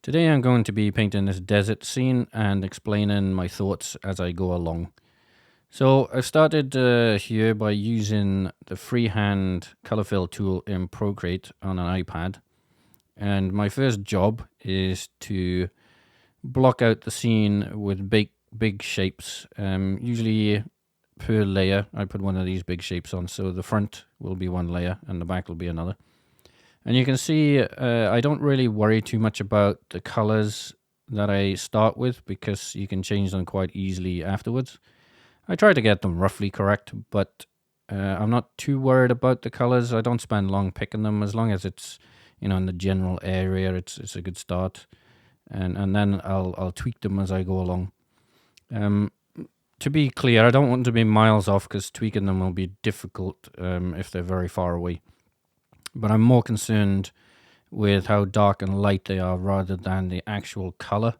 Today I'm going to be painting this desert scene and explaining my thoughts as I go along. So I started here by using the freehand color fill tool in Procreate on an iPad. And my first job is to block out the scene with big shapes. Usually per layer, I put one of these big shapes on. So the front will be one layer and the back will be another. And you can see I don't really worry too much about the colors that I start with because you can change them quite easily afterwards. I try to get them roughly correct, but I'm not too worried about the colors. I don't spend long picking them as long as it's in the general area. It's a good start, and then I'll tweak them as I go along. Um, to be clear, I don't want to be miles off because tweaking them will be difficult if they're very far away. But I'm more concerned with how dark and light they are rather than the actual color.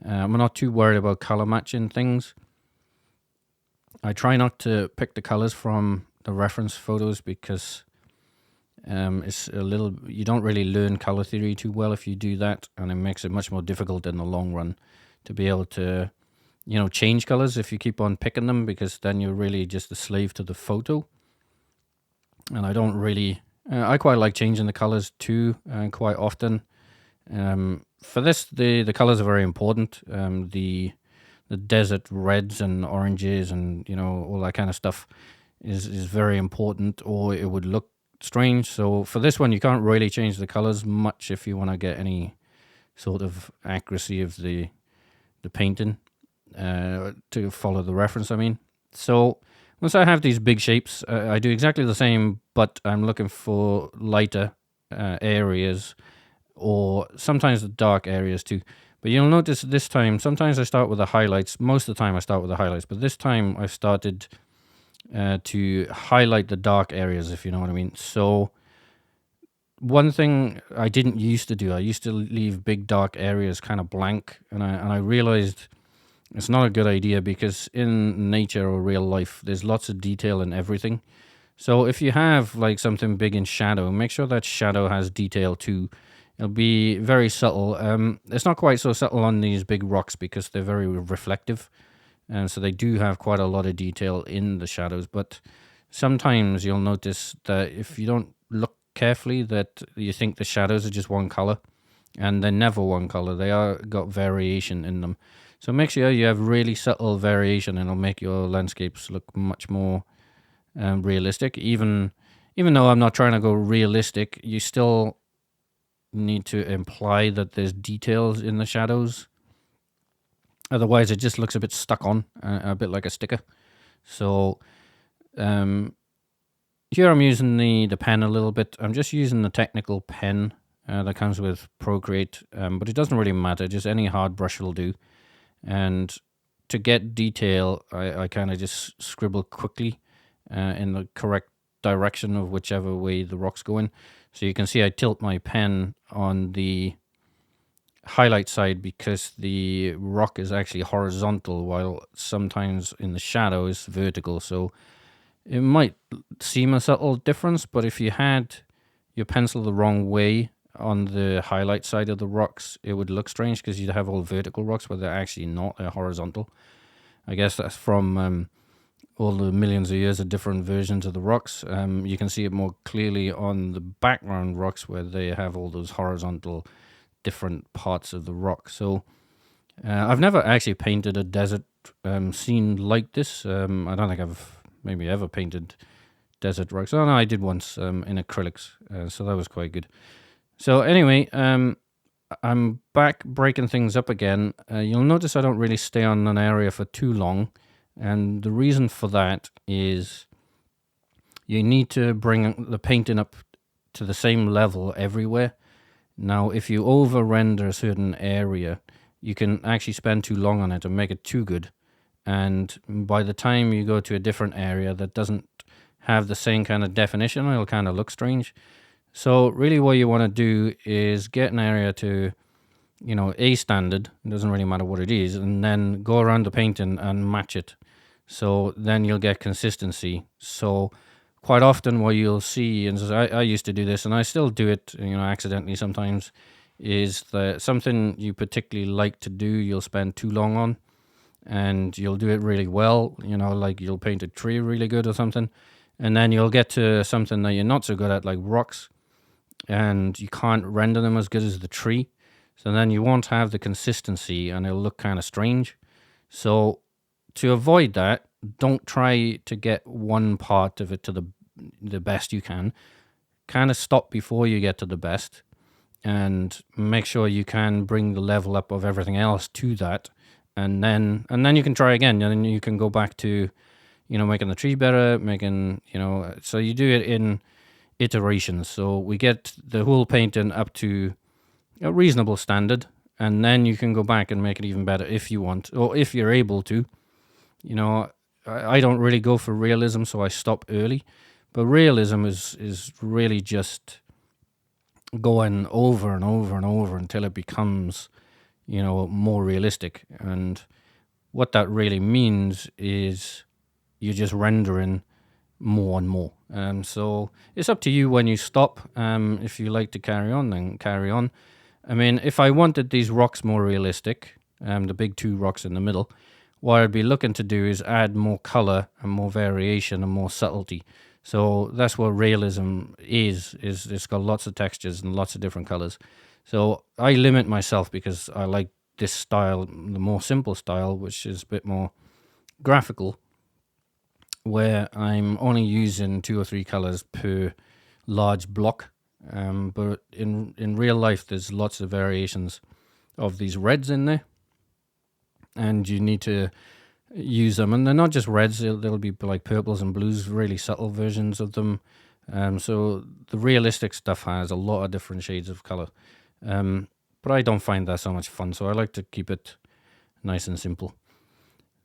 I'm not too worried about color matching things. I try not to pick the colors from the reference photos because it's a little, you don't really learn color theory too well if you do that, and it makes it much more difficult in the long run to be able to change colors if you keep on picking them, because then you're really just a slave to the photo. And I don't really I quite like changing the colors too, quite often. For this, the colors are very important. The desert reds and oranges and all that kind of stuff is very important, or it would look strange. So for this one, you can't really change the colors much if you want to get any sort of accuracy of the painting to follow the reference. I mean, so once I have these big shapes, I do exactly the same, but I'm looking for lighter areas, or sometimes the dark areas too. But you'll notice this time, sometimes I start with the highlights. Most of the time I start with the highlights, but this time I started to highlight the dark areas, if you know what I mean. So one thing I didn't used to do, I used to leave big dark areas kind of blank, and I realized it's not a good idea because in nature or real life, there's lots of detail in everything. So if you have like something big in shadow, make sure that shadow has detail too. It'll be very subtle. It's not quite so subtle on these big rocks because they're very reflective, and so they do have quite a lot of detail in the shadows. But sometimes you'll notice that if you don't look carefully, that you think the shadows are just one color, and they're never one color. They are got variation in them. So make sure you have really subtle variation, and it'll make your landscapes look much more realistic. Even though I'm not trying to go realistic, you still need to imply that there's details in the shadows. Otherwise, it just looks a bit stuck on, a bit like a sticker. So um, here I'm using the pen a little bit. I'm just using the technical pen that comes with Procreate, but it doesn't really matter. Just any hard brush will do. And to get detail, I kind of just scribble quickly in the correct direction of whichever way the rock's going. So you can see I tilt my pen on the highlight side because the rock is actually horizontal, while sometimes in the shadow it's vertical. So it might seem a subtle difference, but if you had your pencil the wrong way on the highlight side of the rocks, it would look strange because you'd have all vertical rocks, but they're actually not. They're horizontal. I guess that's from all the millions of years of different versions of the rocks. You can see it more clearly on the background rocks where they have all those horizontal different parts of the rock. So I've never actually painted a desert scene like this. I don't think I've maybe ever painted desert rocks. Oh no, I did once in acrylics, so that was quite good. So anyway, I'm back breaking things up again. You'll notice I don't really stay on an area for too long, and the reason for that is you need to bring the painting up to the same level everywhere. Now, if you over render a certain area, you can actually spend too long on it and make it too good. And by the time you go to a different area that doesn't have the same kind of definition, it'll kind of look strange. So really what you want to do is get an area to, a standard. It doesn't really matter what it is. And then go around the painting and match it. So then you'll get consistency. So quite often what you'll see, and I used to do this and I still do it, accidentally sometimes, is that something you particularly like to do, you'll spend too long on, and you'll do it really well, like you'll paint a tree really good or something, and then you'll get to something that you're not so good at, like rocks, and you can't render them as good as the tree. So then you won't have the consistency and it'll look kind of strange. So to avoid that, don't try to get one part of it to the best you can. Kind of stop before you get to the best, and make sure you can bring the level up of everything else to that, and then you can try again, and then you can go back to making the tree better, making so you do it in iterations. So we get the whole painting up to a reasonable standard, and then you can go back and make it even better if you want, or if you're able to. I don't really go for realism, so I stop early. But realism is really just going over and over and over until it becomes, more realistic. And what that really means is you're just rendering more and more. So it's up to you when you stop. If you like to carry on, then carry on. I mean, if I wanted these rocks more realistic, the big two rocks in the middle, what I'd be looking to do is add more color and more variation and more subtlety. So that's what realism is it's got lots of textures and lots of different colors. So I limit myself because I like this style, the more simple style, which is a bit more graphical, where I'm only using 2 or 3 colors per large block. But in real life, there's lots of variations of these reds in there, and you need to use them. And they're not just reds; they'll be like purples and blues, really subtle versions of them. So the realistic stuff has a lot of different shades of color. But I don't find that so much fun, so I like to keep it nice and simple.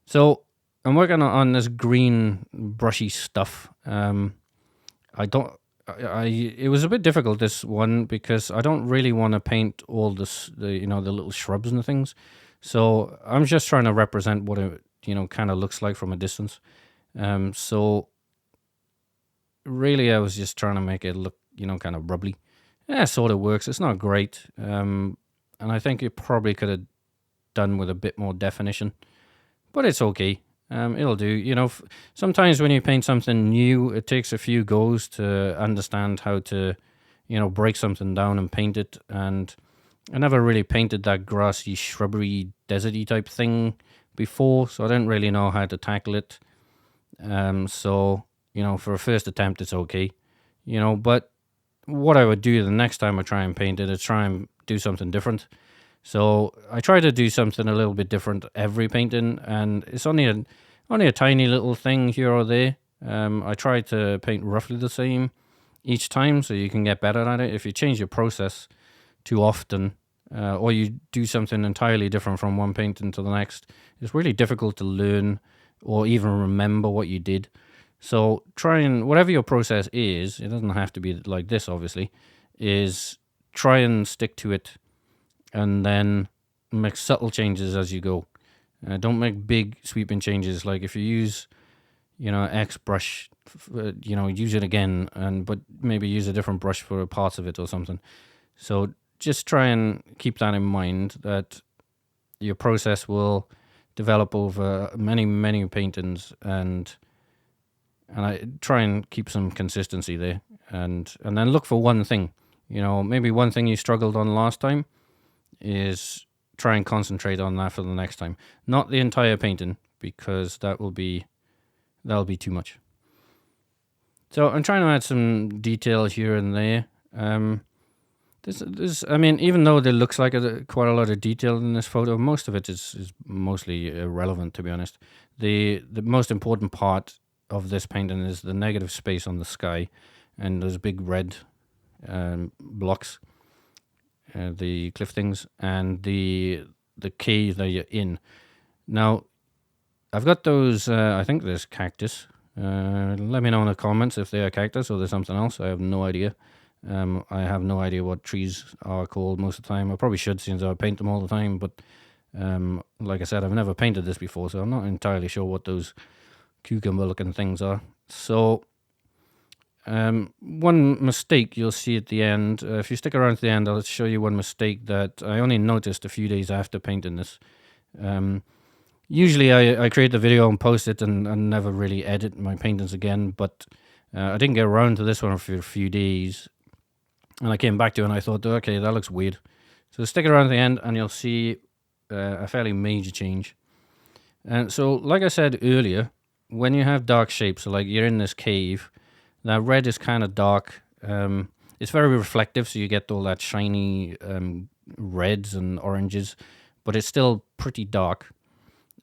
So I'm working on this green brushy stuff. I don't. It was a bit difficult, this one, because I don't really want to paint all the little shrubs and things. So I'm just trying to represent what it kind of looks like from a distance. So really, I was just trying to make it look kind of rubbly. Yeah, sort of works. It's not great, and I think it probably could have done with a bit more definition, but it's okay. It'll do. Sometimes when you paint something new, it takes a few goes to understand how to, break something down and paint it. And I never really painted that grassy, shrubbery, deserty type thing before, so I didn't really know how to tackle it. So, for a first attempt, it's okay. But what I would do the next time I try and paint it is try and do something different. So I try to do something a little bit different every painting, and it's only a tiny little thing here or there. I try to paint roughly the same each time, so you can get better at it. If you change your process too often, or you do something entirely different from one painting to the next, it's really difficult to learn or even remember what you did. So try and, whatever your process is, it doesn't have to be like this, obviously, is try and stick to it, and then make subtle changes as you go. Don't make big sweeping changes. Like if you use, X brush, use it again, but maybe use a different brush for parts of it or something. So just try and keep that in mind, that your process will develop over many, many paintings, and I try and keep some consistency there, and then look for one thing. Maybe one thing you struggled on last time is try and concentrate on that for the next time. Not the entire painting, because that'll be too much. So I'm trying to add some detail here and there. I mean, even though there looks like quite a lot of detail in this photo, most of it is mostly irrelevant, to be honest. The most important part of this painting is the negative space on the sky, and those big red blocks, the cliff things, and the cave that you're in. Now, I've got those, I think there's cactus. Let me know in the comments if they are cactus or there's something else. I have no idea. I have no idea what trees are called most of the time. I probably should, since I paint them all the time, but like I said, I've never painted this before, so I'm not entirely sure what those cucumber looking things are. So One mistake you'll see at the end, if you stick around to the end, I'll show you one mistake that I only noticed a few days after painting this. Usually I create the video and post it and never really edit my paintings again, but I didn't get around to this one for a few days. And I came back to it and I thought, okay, that looks weird. So stick around to the end and you'll see a fairly major change. And so, like I said earlier, when you have dark shapes, so like you're in this cave, that red is kind of dark. It's very reflective, so you get all that shiny reds and oranges, but it's still pretty dark.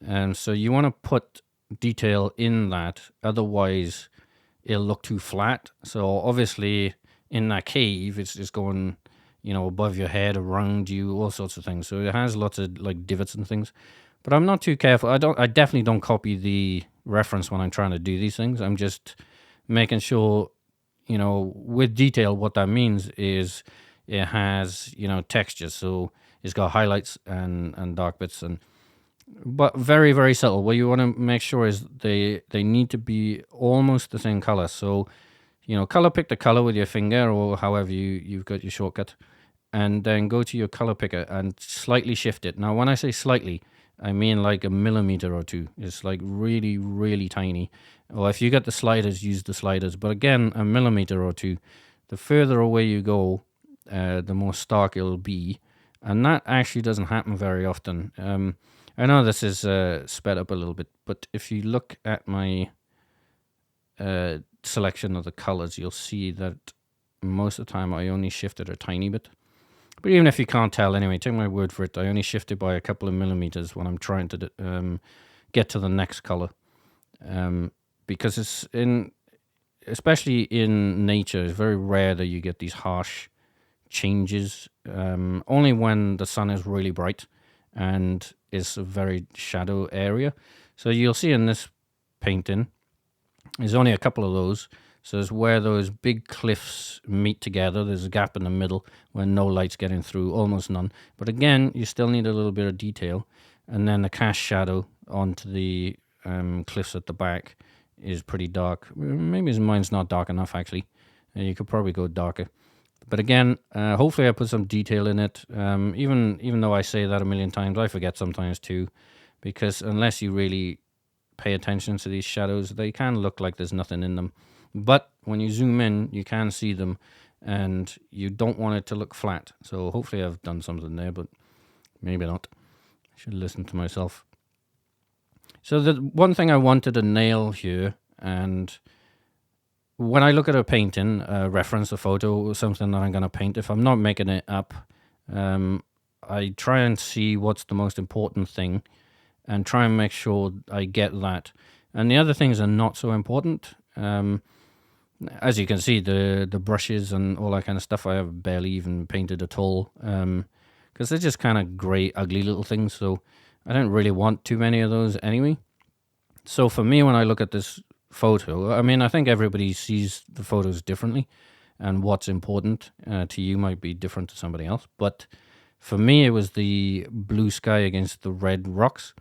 And so you want to put detail in that, otherwise it'll look too flat. So obviously in that cave, it's just going, above your head, around you, all sorts of things. So it has lots of like divots and things. But I'm not too careful. I definitely don't copy the reference when I'm trying to do these things. I'm just making sure, with detail, what that means is it has, textures. So it's got highlights and dark bits, but very, very subtle. What you want to make sure is they need to be almost the same color. So, color pick the color with your finger or however you've got your shortcut, and then go to your color picker and slightly shift it. Now, when I say slightly, I mean like a millimeter or two. It's like really, really tiny. Or if you got the sliders, use the sliders. But again, a millimeter or two. The further away you go, the more stark it'll be. And that actually doesn't happen very often. I know this is sped up a little bit, but if you look at my selection of the colors, you'll see that most of the time I only shifted a tiny bit. But even if you can't tell, anyway, take my word for it, I only shifted by a couple of millimeters when I'm trying to get to the next color. Because especially in nature, it's very rare that you get these harsh changes. Only when the sun is really bright and it's a very shadow area. So you'll see in this painting, there's only a couple of those. So it's where those big cliffs meet together. There's a gap in the middle where no light's getting through, almost none. But again, you still need a little bit of detail. And then the cast shadow onto the cliffs at the back is pretty dark. Maybe mine's not dark enough, actually. You could probably go darker. But again, hopefully I put some detail in it. Even though I say that a million times, I forget sometimes too. Because unless you really pay attention to these shadows, they can look like there's nothing in them. But when you zoom in, you can see them, and you don't want it to look flat. So hopefully I've done something there, but maybe not. I should listen to myself. So the one thing I wanted to nail here, and when I look at a painting, reference a photo or something that I'm going to paint, if I'm not making it up, I try and see what's the most important thing and try and make sure I get that. And the other things are not so important. As you can see, the brushes and all that kind of stuff, I have barely even painted at all, because they're just kind of grey, ugly little things, so I don't really want too many of those anyway. So for me, when I look at this photo, I mean, I think everybody sees the photos differently, and what's important to you might be different to somebody else, but for me, it was the blue sky against the red rocks.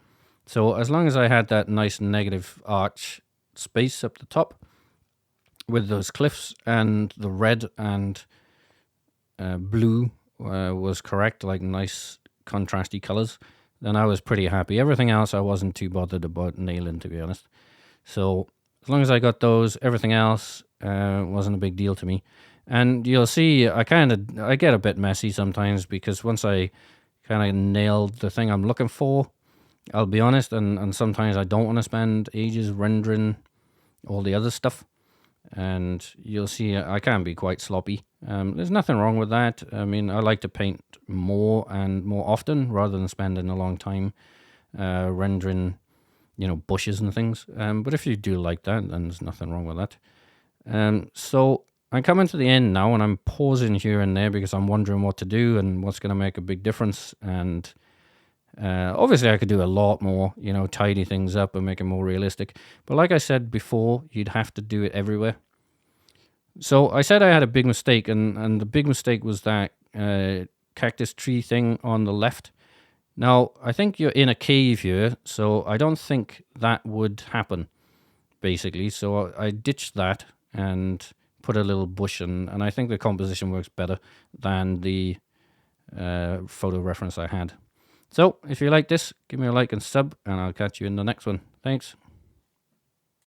So as long as I had that nice negative arch space up the top, with those cliffs, and the red and blue was correct, like nice contrasty colors, then I was pretty happy. Everything else I wasn't too bothered about nailing, to be honest. So as long as I got those, everything else wasn't a big deal to me. And you'll see I get a bit messy sometimes, because once I kind of nailed the thing I'm looking for, I'll be honest, and sometimes I don't want to spend ages rendering all the other stuff. And you'll see I can be quite sloppy. There's nothing wrong with that. I mean, I like to paint more and more often rather than spending a long time rendering, bushes and things. But if you do like that, then there's nothing wrong with that. So I'm coming to the end now, and I'm pausing here and there because I'm wondering what to do and what's going to make a big difference. And obviously I could do a lot more, tidy things up and make it more realistic. But like I said before, you'd have to do it everywhere. So I said I had a big mistake, and the big mistake was that cactus tree thing on the left. Now, I think you're in a cave here, so I don't think that would happen, basically. So I ditched that and put a little bush in, and I think the composition works better than the photo reference I had. So if you like this, give me a like and sub, and I'll catch you in the next one. Thanks.